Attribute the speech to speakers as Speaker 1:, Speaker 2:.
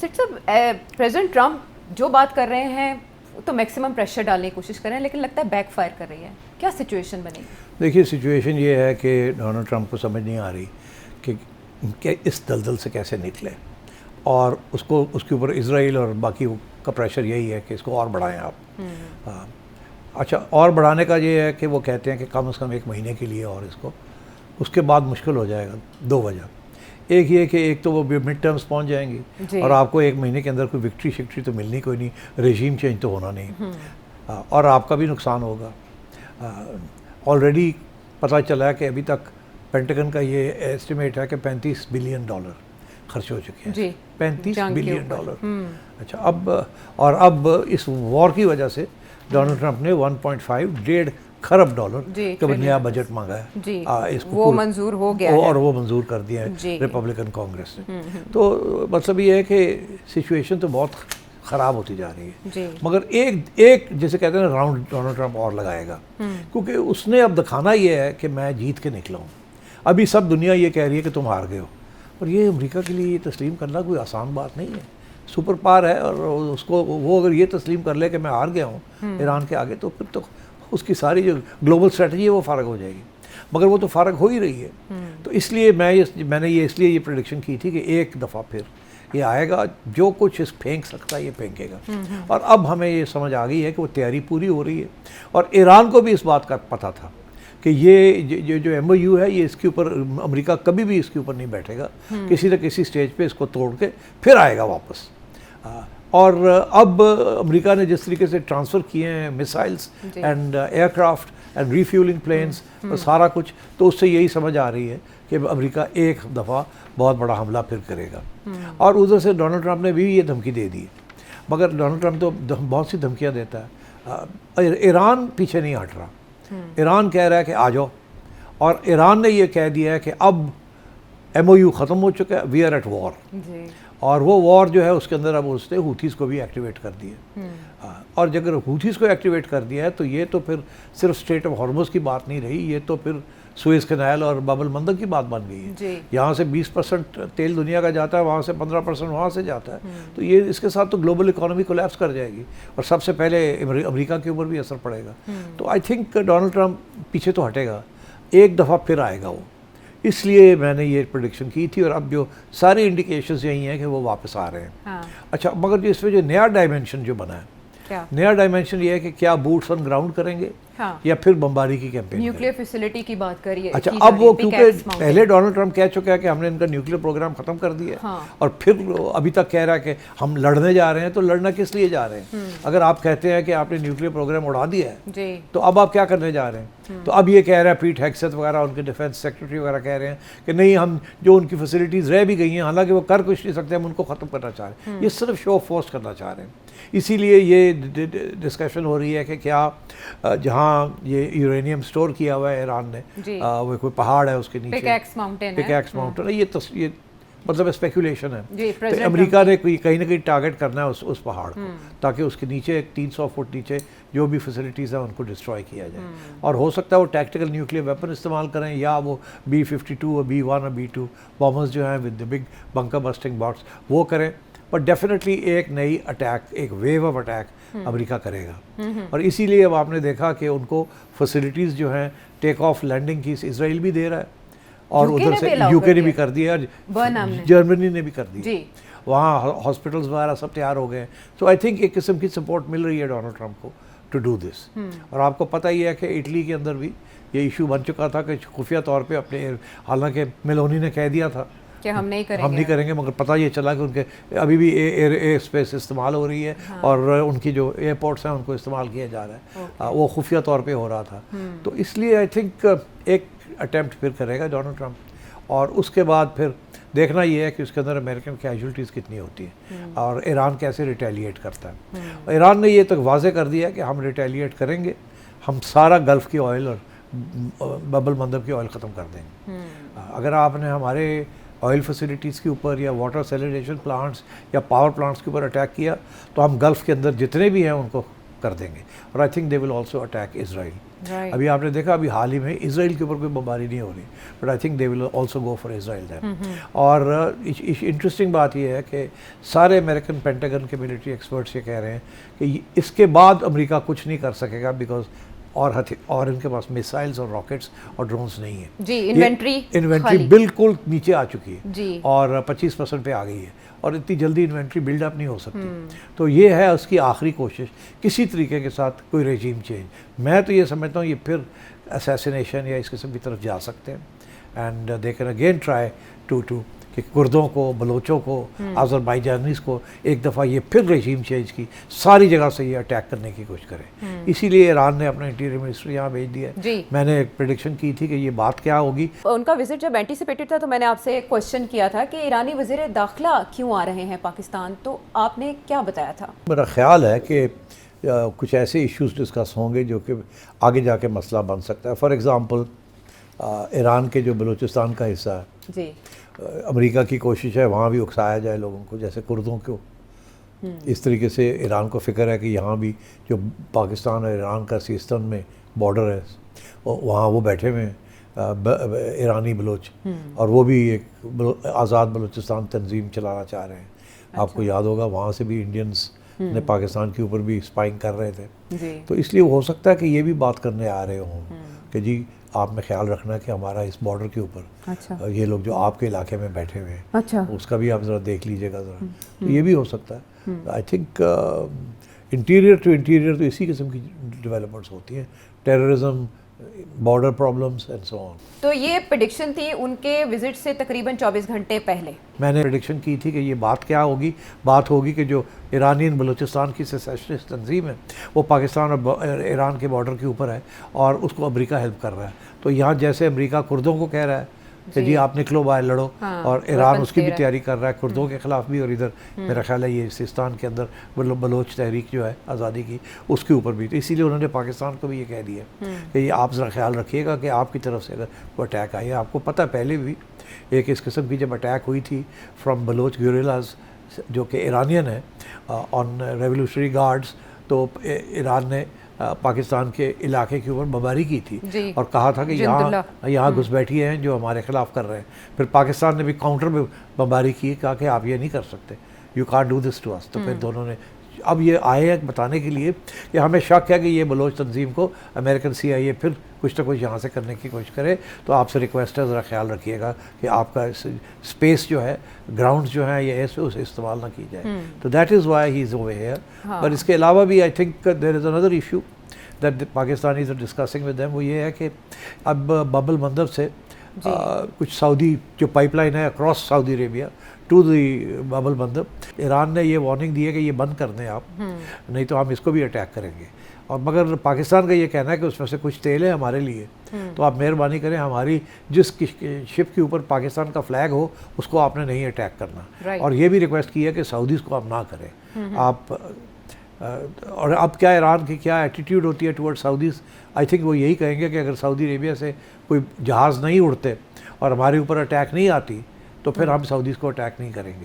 Speaker 1: Seat साहब, president Trump जो बात कर रहे हैं तो मैक्सिमम प्रेशर डालने की कोशिश कर रहे हैं, लेकिन लगता है बैकफायर कर रही है। क्या सिचुएशन बनेगी?
Speaker 2: देखिए, सिचुएशन ये है कि डोनाल्ड ट्रंप को समझ नहीं आ रही कि इस दलदल से कैसे निकले, और उसको उसके ऊपर इजराइल और बाकी का प्रेशर यही है कि इसको और बढ़ाएं आप। अच्छा, और बढ़ाने का ये है कि वो कहते हैं कि कम से कम 1 महीने के लिए, और इसको उसके बाद मुश्किल हो जाएगा। 2 वजह, एक ये कि एक तो वो मिड टर्म्स पहुंच जाएंगी और आपको 1 महीने के अंदर कोई विक्ट्री शिक्ट्री तो मिलनी कोई नहीं, रेजीम चेंज तो होना नहीं, और आपका भी नुकसान होगा। ऑलरेडी पता चला है कि अभी तक पेंटागन का ये एस्टिमेट है कि $35 बिलियन खर्च हो चुके हैं। 35 बिलियन डॉलर। अच्छा, अब इस वॉर की वजह से डोनाल्ड ट्रंप ने 1.5 खरब डॉलर का नया बजट मांगा है। इसको
Speaker 1: वो मंजूर हो गया
Speaker 2: और वो मंजूर कर दिया है रिपब्लिकन कांग्रेस ने। तो मतलब ये है कि सिचुएशन तो बहुत ख़राब होती जा रही है, मगर एक जैसे कहते हैं ना, राउंड डोनाल्ड ट्रंप और लगाएगा, क्योंकि उसने अब दिखाना ये है कि मैं जीत के निकला हूँ। अभी सब दुनिया ये कह रही है कि तुम हार गए हो, पर ये अमेरिका के लिए ये तस्लीम करना कोई आसान बात नहीं है। सुपर पावर है, और उसको वो अगर ये तस्लीम कर ले कि मैं हार गया हूँ ईरान के आगे, तो फिर तो उसकी सारी जो ग्लोबल स्ट्रेटजी है वो फ़ारग हो जाएगी। मगर वो तो फ़ारग हो ही रही है। तो इसलिए मैंने ये प्रेडिक्शन की थी कि एक दफ़ा फिर ये आएगा, जो कुछ इस फेंक सकता है ये फेंकेगा। और अब हमें ये समझ आ गई है कि वो तैयारी पूरी हो रही है, और ईरान को भी इस बात का पता था कि ये जो MOU है, ये इसके ऊपर अमेरिका कभी भी इसके ऊपर नहीं बैठेगा, किसी न किसी स्टेज पे इसको तोड़ के फिर आएगा वापस। और अब अमेरिका ने जिस तरीके से ट्रांसफ़र किए हैं missiles and aircraft and refuelling planes और सारा कुछ, तो उससे यही समझ आ रही है कि अमेरिका एक दफ़ा बहुत बड़ा हमला फिर करेगा। और उधर से डोनाल्ड ट्रंप ने भी ये धमकी दे दी, मगर डोनाल्ड ट्रंप तो बहुत सी धमकियाँ देता है। ईरान पीछे नहीं हट रहा। ईरान कह रहा है कि आ जाओ, और ईरान ने ये कह दिया है कि अब MOU ख़त्म हो चुका है, वी आर एट वॉर। और वो वॉर जो है उसके अंदर अब उसने हूथीज़ को भी एक्टिवेट कर दिया। और अगर हूथीज़ को एक्टिवेट कर दिया है तो ये तो फिर सिर्फ स्ट्रेट ऑफ हॉर्मुज़ की बात नहीं रही, ये तो फिर सुएज़ कैनाल और बाब एल मंदब की बात बन गई है। यहाँ से 20% तेल दुनिया का जाता है, वहाँ से 15% वहाँ से जाता है। तो ये इसके साथ तो ग्लोबल इकोनॉमी कोलैप्स कर जाएगी, और सबसे पहले अमेरिका के ऊपर भी असर पड़ेगा। तो आई थिंक डोनाल्ड ट्रंप पीछे तो हटेगा, एक दफ़ा फिर आएगा वो। इसलिए मैंने ये प्रेडिक्शन की थी, और अब जो सारी इंडिकेशंस यही हैं कि वो वापस आ रहे हैं। अच्छा, मगर जो इसमें जो नया डायमेंशन जो बना है, नया डायमेंशन ये है कि क्या बूट्स ऑन ग्राउंड करेंगे या फिर बमबारी की कैंपेन।
Speaker 1: न्यूक्लियर फैसिलिटी की बात करिए।
Speaker 2: अच्छा, अब वो क्योंकि पहले डोनाल्ड ट्रंप कह चुका है कि हमने इनका न्यूक्लियर प्रोग्राम ख़त्म कर दिया, और फिर अभी तक कह रहा है कि हम लड़ने जा रहे हैं। तो लड़ना किस लिए जा रहे हैं? अगर आप कहते हैं कि आपने न्यूक्लियर प्रोग्राम उड़ा दिया है, तो अब आप क्या करने जा रहे हैं? तो अब ये कह रहा है, पीट हेगसेथ वगैरह उनके डिफेंस सेक्रेटरी वगैरह कह रहे हैं कि नहीं, हम जो उनकी फैसिलिटीज़ रह भी गई हैं, हालांकि वो कर कुछ नहीं सकते, हम उनको ख़त्म करना चाह रहे हैं। ये सिर्फ शो ऑफ फोर्स करना चाह रहे हैं। इसीलिए ये डिस्कशन हो रही है कि क्या जहाँ ये यूरेनियम स्टोर किया हुआ है ईरान ने, वो कोई पहाड़ है उसके नीचे, पिकैक्स माउंटेन है, ये मतलब स्पेकुलेशन है। तो अमेरिका ने कहीं ना कहीं टारगेट करना है उस पहाड़ को, ताकि उसके नीचे 300 फुट नीचे जो भी फैसिलिटीज़ है उनको डिस्ट्रॉय किया जाए। और हो सकता है वो टैक्टिकल न्यूक्लियर वेपन इस्तेमाल करें, या वो B-52 और B-1 और B-2 बॉम्बर्स जो हैं with the big bunker busting bots वो करें। पर डेफिनेटली एक नई अटैक, एक वेव ऑफ अटैक अमेरिका करेगा। और इसीलिए अब आपने देखा कि उनको फैसिलिटीज़ जो हैं टेक ऑफ लैंडिंग की इसराइल भी दे रहा है, और उधर से UK ने भी कर दिया, जर्मनी ने भी कर दिया। वहाँ हॉस्पिटल्स वगैरह सब तैयार हो गए। तो आई थिंक एक किस्म की सपोर्ट मिल रही है डोनाल्ड ट्रंप को टू डू दिस। और आपको पता ही है कि इटली के अंदर भी ये इशू बन चुका था कि खुफिया तौर पे अपने, हालांकि मेलोनी ने कह दिया था
Speaker 1: कि हम नहीं
Speaker 2: करेंगे, मगर पता ये चला कि उनके अभी भी एयर स्पेस इस्तेमाल हो रही है, और उनकी जो एयरपोर्ट्स हैं उनको इस्तेमाल किया जा रहा है। वो खुफिया तौर पे हो रहा था। तो इसलिए आई थिंक एक अटैम्प्ट फिर करेगा डोनाल्ड ट्रंप, और उसके बाद फिर देखना ये है कि उसके अंदर अमेरिकन कैजुअल्टीज़ कितनी होती है, और ईरान कैसे रिटेलिएट करता है। ईरान ने ये तक वाजे कर दिया कि हम रिटेलिएट करेंगे, हम सारा गल्फ़ की ऑयल और बाब एल मंदब की ऑयल ख़त्म कर देंगे। अगर आपने हमारे ऑयल फैसिलिटीज़ के ऊपर या वाटर सैलिनेशन प्लांट्स या पावर प्लांट्स के ऊपर अटैक किया, तो हम गल्फ़ के अंदर जितने भी हैं उनको कर देंगे। और आई think they will also attack Israel. अभी आपने देखा, अभी हाल ही में इजराइल के ऊपर कोई बमबारी नहीं हो रही, but I think they will also go for Israel then. और इंटरेस्टिंग बात यह है कि सारे अमेरिकन पेंटागन के मिलिट्री एक्सपर्ट्स ये कह रहे हैं कि इसके बाद अमेरिका कुछ नहीं कर सकेगा, बिकॉज और इनके पास मिसाइल्स और रॉकेट्स और ड्रोन्स नहीं है
Speaker 1: जी। इन्वेंट्री
Speaker 2: बिल्कुल नीचे आ चुकी है
Speaker 1: जी, और
Speaker 2: 25% पे आ गई है, और इतनी जल्दी इन्वेंट्री बिल्डअप नहीं हो सकती। तो ये है उसकी आखिरी कोशिश, किसी तरीके के साथ कोई रेजीम चेंज। मैं तो ये समझता हूँ ये फिर असैसिनेशन या इस किस्म की तरफ जा सकते हैं, and they can again try to कि कुर्दों को, बलोचों को, अज़रबाईजानीज को एक दफ़ा ये फिर रेजीम चेंज की सारी जगह से ये अटैक करने की कोशिश करें। इसीलिए ईरान ने अपना इंटीरियर मिनिस्टर यहाँ भेज दिया है। मैंने एक प्रेडिक्शन की थी कि ये बात क्या होगी।
Speaker 1: उनका विजिट जब एंटीसिपेटेड था तो मैंने आपसे एक क्वेश्चन किया था कि ईरानी वज़ीर दाखिला क्यों आ रहे हैं पाकिस्तान, तो आपने क्या बताया था?
Speaker 2: मेरा ख्याल है कि कुछ ऐसे इश्यूज डिस्कस होंगे जो कि आगे जाके मसला बन सकता है। फॉर एग्ज़ाम्पल ईरान के जो बलूचिस्तान का हिस्सा है
Speaker 1: जी,
Speaker 2: अमेरिका की कोशिश है वहाँ भी उकसाया जाए लोगों को, जैसे कुर्दों को। इस तरीके से ईरान को फ़िक्र है कि यहाँ भी जो पाकिस्तान और ईरान का सिस्टम में बॉर्डर है, वहाँ वो बैठे हुए हैं ईरानी बलोच, और वो भी एक आज़ाद बलूचिस्तान तंजीम चलाना चाह रहे हैं। अच्छा। आपको याद होगा वहाँ से भी इंडियंस ने पाकिस्तान के ऊपर भी स्पाइंग कर रहे थे जी। तो इसलिए हो सकता है कि ये भी बात करने आ रहे हों कि जी आप में ख्याल रखना कि हमारा इस बॉर्डर के ऊपर अच्छा। ये लोग जो आपके इलाके में बैठे हुए हैं अच्छा। उसका भी आप ज़रा देख लीजिएगा ज़रा। तो ये भी हो सकता है। I think interior two interior तो इसी किस्म की डेवलपमेंट्स होती हैं, terrorism, border problems and so on.
Speaker 1: तो ये प्रेडिक्शन थी उनके विजिट से तकरीबन 24 घंटे पहले।
Speaker 2: मैंने प्रेडिक्शन की थी कि ये बात क्या होगी, बात होगी कि जो ईरानियन बलूचिस्तान की सेसेशनिस्ट तंजीम है वो पाकिस्तान और ईरान के बॉर्डर के ऊपर है और उसको अमेरिका हेल्प कर रहा है। तो यहाँ जैसे अमेरिका कुर्दों को कह रहा है कि जी आप निकलो बाहर लड़ो, और ईरान उसकी भी तैयारी कर रहा है कुर्दों के ख़िलाफ़ भी, और इधर मेरा ख्याल है ये सिस्तान के अंदर बलोच तहरीक जो है आज़ादी की उसके ऊपर भी। तो इसीलिए उन्होंने पाकिस्तान को भी ये कह दिया कि ये आप ज़रा ख्याल रखिएगा कि आपकी तरफ से अगर कोई अटैक आए। आपको पता है पहले भी एक इस किस्म की जब अटैक हुई थी फ्रॉम बलोच गुरिल्लाज जो कि ईरानियन है ऑन रेवोल्यूशनरी गार्ड्स, तो ईरान ने पाकिस्तान के इलाके के ऊपर बमबारी की थी और कहा था कि यहाँ घुसपैठी हैं जो हमारे ख़िलाफ़ कर रहे हैं। फिर पाकिस्तान ने भी काउंटर में बमबारी की, कहा कि आप ये नहीं कर सकते, you can't do this to us. तो फिर दोनों ने अब ये आए हैं बताने के लिए कि हमें शक है कि ये बलोच तंजीम को अमेरिकन CIA फिर कुछ ना कुछ यहाँ से करने की कोशिश करे। तो आपसे रिक्वेस्ट है ज़रा ख्याल रखिएगा कि आपका स्पेस जो है, ग्राउंड जो है, ये ऐसे उसे इस्तेमाल ना की जाए। तो that is why he is over here. पर इसके अलावा भी I think there is another issue that Pakistanis are discussing with them. वो ये है कि अब बाब अल मंदब से कुछ सऊदी जो पाइपलाइन है across Saudi Arabia to the Bab al मंदब, Iran ने ये वार्निंग दी है कि ये बंद कर दें आप, नहीं तो हम इसको भी अटैक करेंगे। और मगर पाकिस्तान का ये कहना है कि उसमें से कुछ तेल है हमारे लिए, तो आप मेहरबानी करें हमारी जिस शिप के ऊपर पाकिस्तान का फ्लैग हो उसको आपने नहीं अटैक करना। और ये भी रिक्वेस्ट की है कि सऊदीज़ को आप ना करें आप। और अब क्या ईरान की क्या एटीट्यूड होती है टुवर्ड सऊदीज़, आई थिंक वो यही कहेंगे कि अगर सऊदी अरेबिया से कोई जहाज़ नहीं उड़ते और हमारे ऊपर अटैक नहीं आती तो फिर हम सऊदीज़ को अटैक नहीं करेंगे।